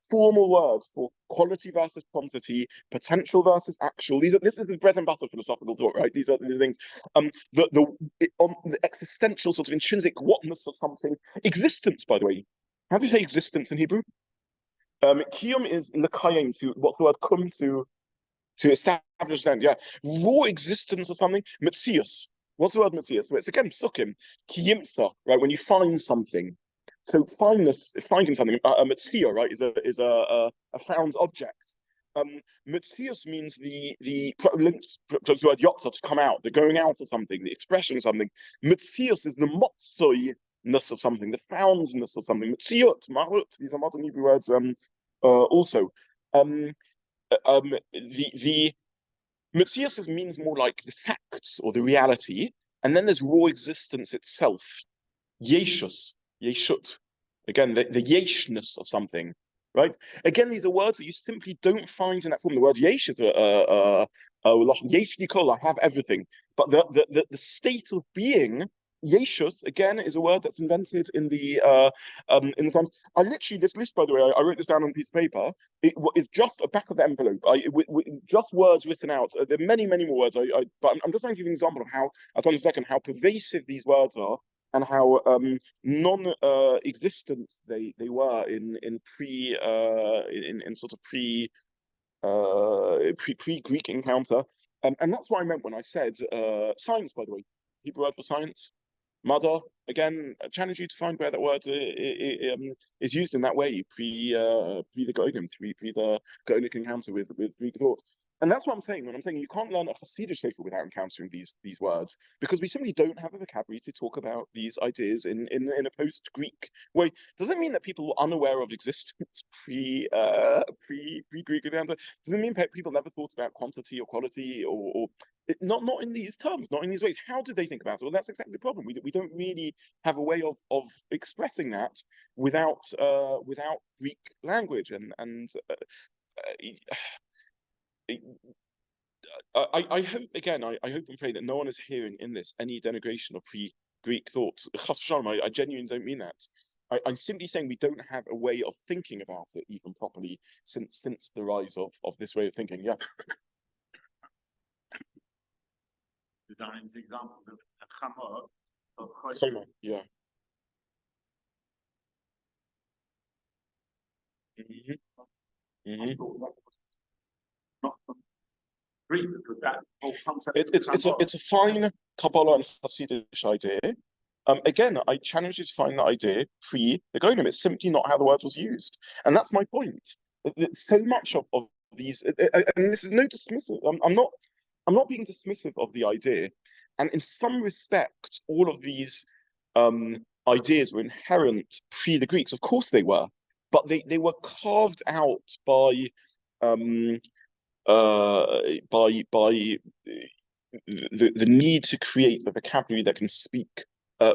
formal words for quality versus quantity, potential versus actual. This is the bread and butter philosophical thought, right? These are the things. The existential sort of intrinsic whatness of something. Existence, by the way. How do you say existence in Hebrew? Kiyum is l'kayim, what's the word? Kum, to establish then, yeah. Raw existence of something, metzius. What's the word metzius? Well, it's again psukim, kiyimsa, right? When you find something. So finding something, a metzia, right, is a found object. Metzius means the linked to the word yotza, to come out, the going out of something, the expression of something. Metzius is the motzoiness of something, the foundness of something. Metziut, marut, these are modern Hebrew words also. The Metzius means more like the facts or the reality, and then there's raw existence itself. Yeshus, yeshut. Again, the yeshness of something, right? Again, these are words that you simply don't find in that form. The word yesh is yesh nikol, I have everything. But the state of being, yeshus, again, is a word that's invented in the times. I literally, this list, by the way, I wrote this down on a piece of paper. It is just a back of the envelope. Just words written out. There are many, many more words. But I'm just going to give you an example of how, I've done a second, how pervasive these words are, and how non-existent they were in sort of pre-Greek encounter, and that's what I meant when I said science. By the way, Hebrew word for science, mother. Again, I challenge you to find where that word is used in that way, pre the Gaonim, pre the Gaonic encounter with Greek thought. And that's what I'm saying when I'm saying you can't learn a Hasidic sefer without encountering these words, because we simply don't have a vocabulary to talk about these ideas in a post-Greek way. Does it mean that people were unaware of existence pre-Greek encounter? Does it mean people never thought about quantity or quality or not in these terms, not in these ways? How did they think about it? Well, that's exactly the problem. We don't really have a way of expressing that without Greek language and. I hope again. I hope and pray that no one is hearing in this any denigration of pre-Greek thought. Chas v'shalom, I genuinely don't mean that. I'm simply saying we don't have a way of thinking about it even properly since the rise of this way of thinking. Yeah. Dayan's examples of Chama, of Chama, yeah. Not Greek, because that whole concept. It's a fine Kabbala and Hasidic idea. Again, I challenge you to find that idea pre the Gonim. It's simply not how the word was used, and that's my point. So much of these, and this is no dismissive. I'm not being dismissive of the idea, and in some respects, all of these ideas were inherent pre the Greeks. Of course, they were, but they were carved out um, by the need to create a vocabulary that can speak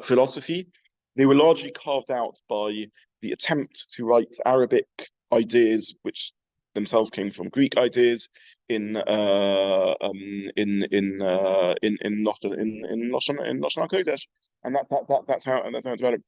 philosophy. They were largely carved out by the attempt to write Arabic ideas, which themselves came from Greek ideas, in Lashon Kodesh, and that's how it's about it.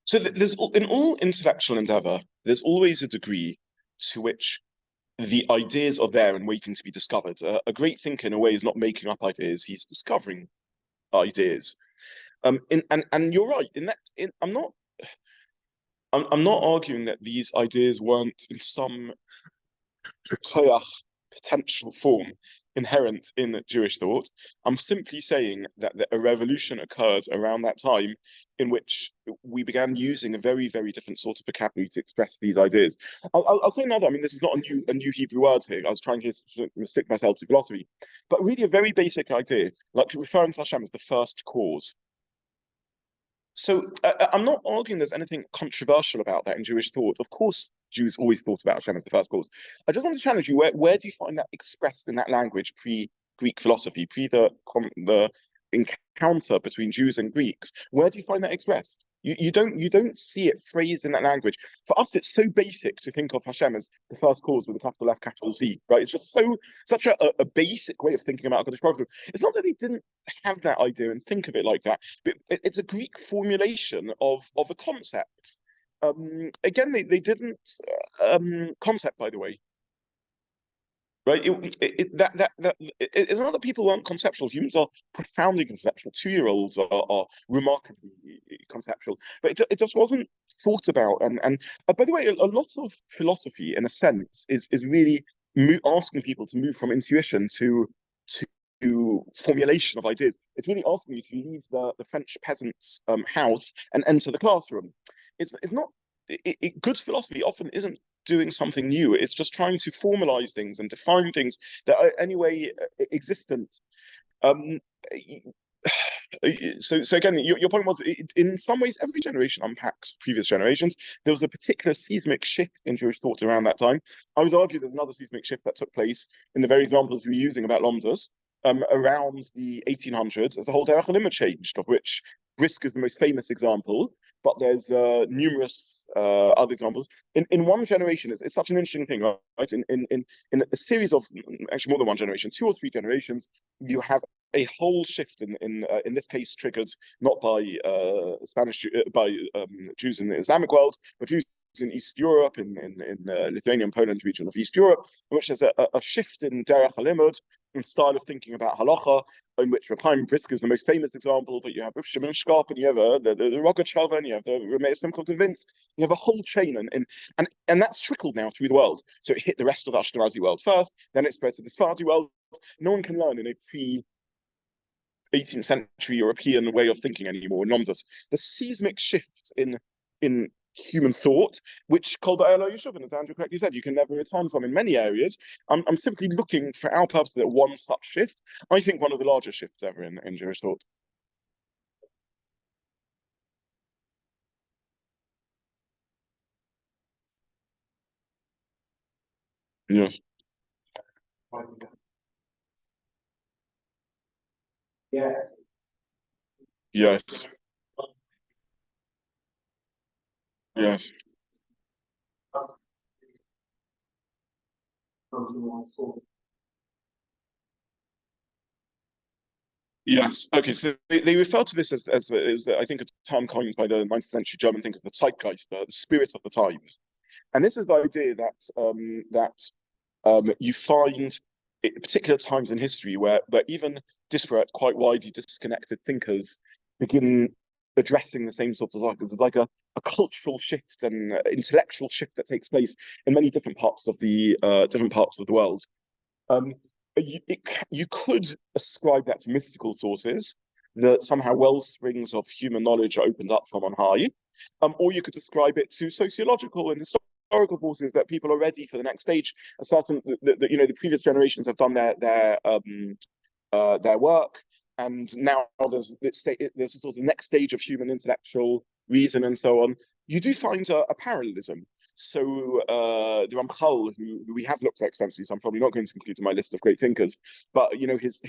So there's in all intellectual endeavor, there's always a degree to which the ideas are there and waiting to be discovered. A great thinker, in a way, is not making up ideas; he's discovering ideas. And you're right in that. I'm not arguing that these ideas weren't in some potential form inherent in Jewish thought. I'm simply saying that a revolution occurred around that time in which we began using a very, very different sort of vocabulary to express these ideas. I'll say another. I mean, this is not a new Hebrew word here. I was trying to restrict myself to philosophy, but really a very basic idea, like referring to Hashem as the first cause. So I'm not arguing there's anything controversial about that in Jewish thought. Of course, Jews always thought about Hashem as the first cause. I just want to challenge you: where do you find that expressed in that language pre-Greek philosophy, the encounter between Jews and Greeks? Where do you find that expressed? You don't see it phrased in that language. For us, it's so basic to think of Hashem as the first cause with a capital F, capital Z, right? It's just such a basic way of thinking about God's problem. It's not that they didn't have that idea and think of it like that, but it's a Greek formulation of a concept. Again, they didn't concept, by the way, right? It's not that people weren't conceptual. Humans are profoundly conceptual. 2-year-olds are remarkably conceptual, but it just wasn't thought about. And by the way, a lot of philosophy, in a sense, is really asking people to move from intuition to formulation of ideas. It's really asking you to leave the French peasant's house and enter the classroom. It's not good philosophy often isn't doing something new. It's just trying to formalize things and define things that are anyway existent. Um, so again, your point was, in some ways, every generation unpacks previous generations. There was a particular seismic shift in Jewish thought around that time. I would argue there's another seismic shift that took place in the very examples we were using about Lomdas around the 1800s, as the whole Derech HaLimud changed, of which Brisk is the most famous example, but there's numerous other examples. In one generation, it's such an interesting thing, right? In a series of, actually more than one generation, 2 or 3 generations, you have a whole shift in this case triggered not by Jews in the Islamic world, but Jews in East Europe, in Lithuania and Poland region of East Europe, in which there's a shift in Derech HaLimud, in style of thinking about halacha, in which Reb Chaim Brisker is the most famous example, but you have Reb Shimon Shkop, and you have the Rogatchover, and you have the Rameir Simcha de Vince, you have a whole chain, and that's trickled now through the world. So it hit the rest of the Ashkenazi world first, then it spread to the Sephardi world. No one can learn in a pre-18th century European way of thinking anymore in Lomdas. The seismic shift in human thought, which Kol Ba'el Yishuv, and as Andrew correctly said, you can never return from in many areas. I'm simply looking for our purposes at one such shift. I think one of the largest shifts ever in Jewish thought. Yes. Yes. Yes. Yes. Okay. So they refer to this as it was, I think, a term coined by the 19th century German thinkers, the Zeitgeist, the spirit of the times. And this is the idea that you find at particular times in history where even disparate, quite widely disconnected thinkers begin addressing the same sorts of topics. There's like a cultural shift and intellectual shift that takes place in many different parts of the world. Um, you could ascribe that to mystical sources, that somehow well springs of human knowledge are opened up from on high, or you could ascribe it to sociological and historical forces that people are ready for the next stage. A certain, the previous generations have done their work, and now there's a sort of next stage of human intellectual reason and so on. You do find a parallelism. So the Ramchal, who we have looked at extensively, so I'm probably not going to include in my list of great thinkers, but his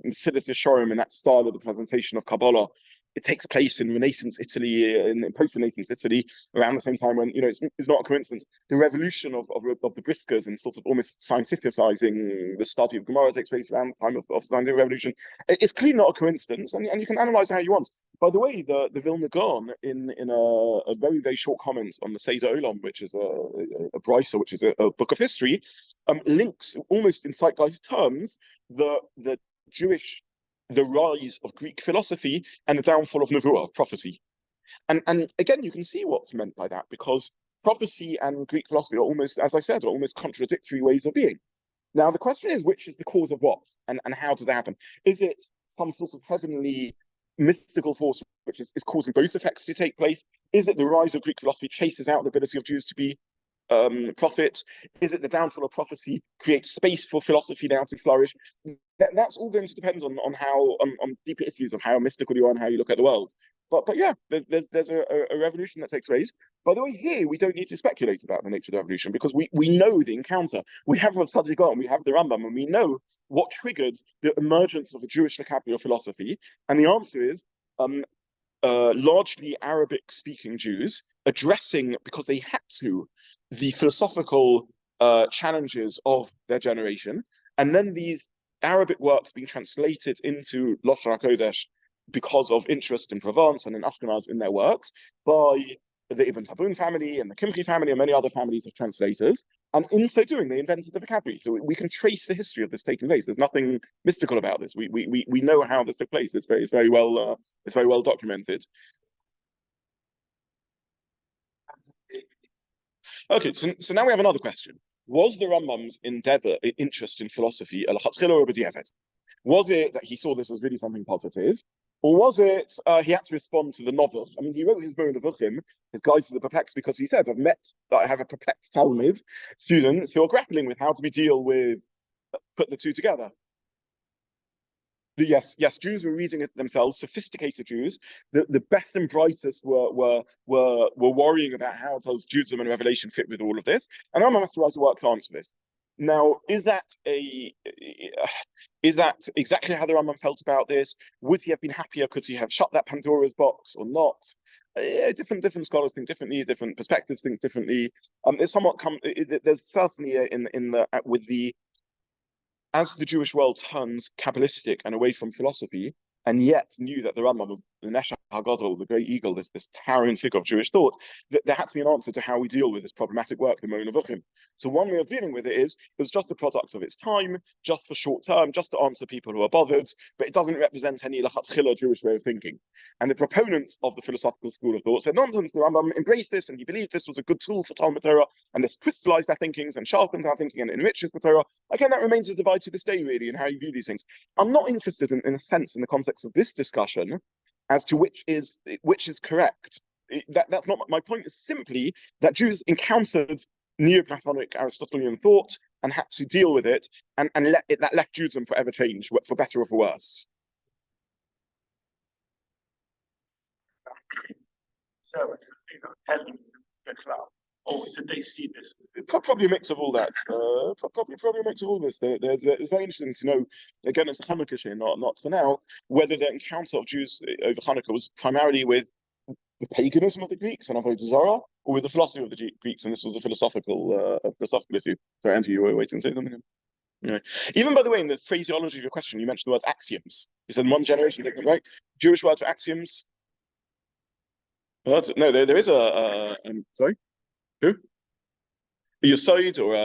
Mesilas Yesharim and that style of the presentation of Kabbala, it takes place in Renaissance Italy, in post-Renaissance Italy, around the same time when it's not a coincidence. The revolution of the Briskers and sort of almost scientificizing the study of Gemara takes place around the time of the scientific revolution. It's clearly not a coincidence, and you can analyze it how you want. By the way, the Vilna Gaon, in a very, very short comment on the Seder Olam, which is a brisa, which is a book of history, links almost in zeitgeist terms the rise of Greek philosophy and the downfall of Nevuah, of prophecy. And again, you can see what's meant by that, because prophecy and Greek philosophy are almost, as I said, are almost contradictory ways of being. Now, the question is, which is the cause of what, and how does that happen? Is it some sort of heavenly mystical force which is causing both effects to take place? Is it the rise of Greek philosophy chases out the ability of Jews to be prophets? Is it the downfall of prophecy creates space for philosophy now to flourish? That's all going to depend on deeper issues of how mystical you are and how you look at the world. But yeah, there's a revolution that takes place. By the way, here we don't need to speculate about the nature of the revolution, because we know the encounter. We have Rav Saadiah Gaon, we have the Rambam, and we know what triggered the emergence of a Jewish vocabulary of philosophy. And the answer is largely Arabic-speaking Jews addressing, because they had to, the philosophical challenges of their generation, and then these Arabic works being translated into Lashon HaKodesh because of interest in Provence and in Ashkenaz in their works by the Ibn Tabun family and the Kimchi family and many other families of translators. And in so doing, they invented the vocabulary. So we can trace the history of this taking place. There's nothing mystical about this. We know how this took place. It's very well documented. Okay, so now we have another question. Was the Rambam's interest in philosophy a l'chatchila or b'diavad? Was it that he saw this as really something positive, or was it he had to respond to the novel? I mean, he wrote his Nevuchim, his guide to the perplexed, because he said, I have a perplexed Talmud students who are grappling with how do we deal with put the two together. Yes, Jews were reading it themselves, sophisticated Jews. The best and brightest were worrying about how does Judaism and Revelation fit with all of this. And Rambam has to write a work to answer this. Now, is that exactly how the Rambam felt about this? Would he have been happier? Could he have shut that Pandora's box or not? Different scholars think differently. Different perspectives think differently. There's certainly as the Jewish world turns Kabbalistic and away from philosophy, and yet knew that the Rambam was the Nesha HaGadol, the great eagle, this towering figure of Jewish thought, that there had to be an answer to how we deal with this problematic work, the Nevuchim. So one way of dealing with it is, it was just a product of its time, just for short term, just to answer people who are bothered, but it doesn't represent any l'chatchila Jewish way of thinking. And the proponents of the philosophical school of thought said, nonsense, the Rambam embraced this, and he believed this was a good tool for Talmud Torah, and this crystallized our thinkings and sharpens our thinking and enriches the Torah. Again, that remains a divide to this day, really, in how you view these things. I'm not interested in a sense in the context of this discussion as to which is correct. That's not my point. Is simply that Jews encountered Neo-Platonic Aristotelian thought and had to deal with it, and that left Judaism forever change, for better or for worse. So, heaven, the cloud. Or did they see this? Probably a mix of all that. Probably a mix of all this. It's very interesting to know, again, as a Hanukkah, not for now, whether the encounter of Jews over Hanukkah was primarily with the paganism of the Greeks and Avodah Zarah, or with the philosophy of the Greeks, and this was a philosophical issue. Sorry, Andrew, you were waiting to say something. Yeah. Even by the way, in the phraseology of your question, you mentioned the word axioms. You said one generation, right? Jewish word for axioms. What? No, there is sorry, who? Yesod or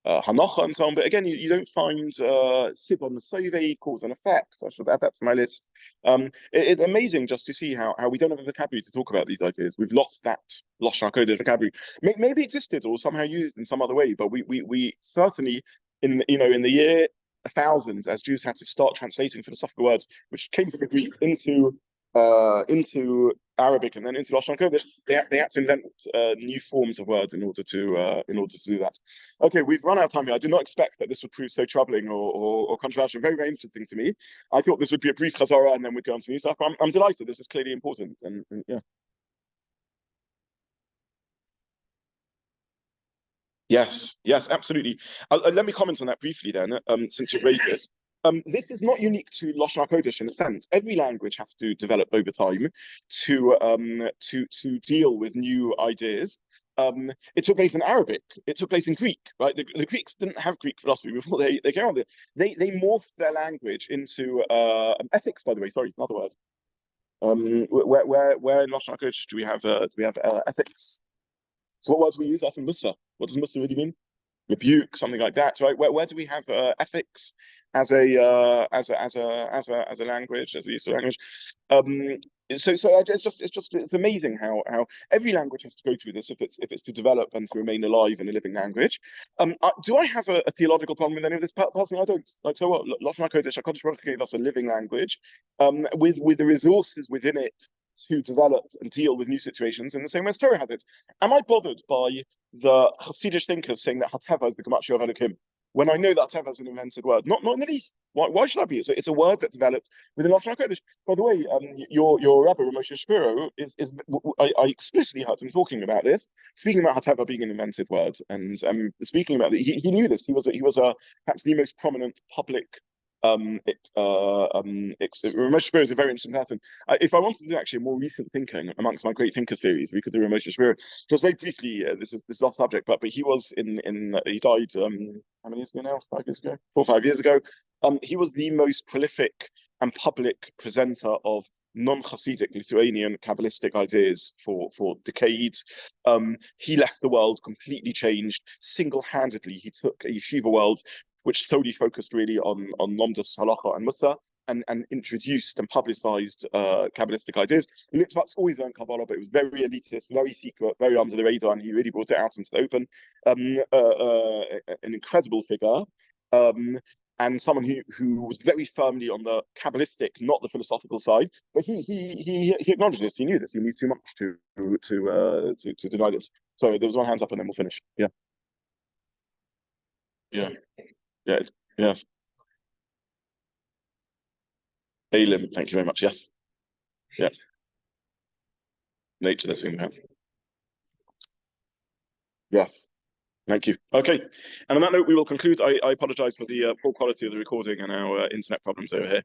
or Hanocha and so on. But again, you don't find Sib on the Sove, cause and effect. I should add that to my list. It's amazing just to see how we don't have a vocabulary to talk about these ideas. We've lost that Lashon HaKodesh vocabulary. Maybe existed or somehow used in some other way, but we certainly in the year 1000s, as Jews had to start translating philosophical words which came from the Greek into Arabic and then into Lashon Kodesh, they had to invent new forms of words in order to do that. Okay, we've run out of time here. I did not expect that this would prove so troubling or controversial. Very, very interesting to me. I thought this would be a brief chazara and then we'd go on to new stuff. I'm delighted. This is clearly important. And yeah. Yes, absolutely. Let me comment on that briefly then, since you raised this. This is not unique to Lashon HaKodesh in a sense. Every language has to develop over time to deal with new ideas. It took place in Arabic. It took place in Greek, right? The Greeks didn't have Greek philosophy before they came on. They morphed their language into ethics. By the way, sorry, another word. Where in Lashon HaKodesh do we have ethics? So what words we use often? Musa. What does Musa really mean? Rebuke, something like that, right? Where do we have ethics as a language, as a use of language? It's amazing how every language has to go through this if it's to develop and to remain alive in a living language. Do I have a theological problem with any of this? Personally, I don't. Like, so what? Lashon HaKodesh, HaKadosh Baruch Hu gave us a living language, with the resources within it to develop and deal with new situations in the same way as Torah has it. Am I bothered by the Hasidic thinkers saying that Hateva is the Gematria of Elokim, when I know that Hateva is an invented word? Not in the least. Why should I be? It's a word that developed within Lashon HaKodesh. By the way, your Rabbi Moshe Shapiro I explicitly heard him talking about this, speaking about Hateva being an invented word, and speaking about he knew this. He was perhaps the most prominent public. Moshe Shapiro is a very interesting person. If I wanted to do actually a more recent thinking amongst my great thinker series, we could do Moshe Shapiro. Just very briefly, this is off subject, but he was he died how many years ago now? 5 years ago, 4 or 5 years ago. He was the most prolific and public presenter of non-Hasidic Lithuanian Kabbalistic ideas for decades. He left the world completely changed. Single-handedly, he took a yeshiva world which solely focused really on Lomdus, Halacha, and Musa, and introduced and publicized Kabbalistic ideas. Litvak's always learned Kabbala, but it was very elitist, very secret, very under the radar, and he really brought it out into the open. An incredible figure, and someone who was very firmly on the Kabbalistic, not the philosophical side. But he acknowledged this. He knew this. He knew too much to deny this. So there was one hand up, and then we'll finish. Yeah. Yes. Elim, thank you very much. Yes. Yeah. Nature, that's what we have. Yes. Thank you. Okay. And on that note, we will conclude. I apologize for the poor quality of the recording and our internet problems over here.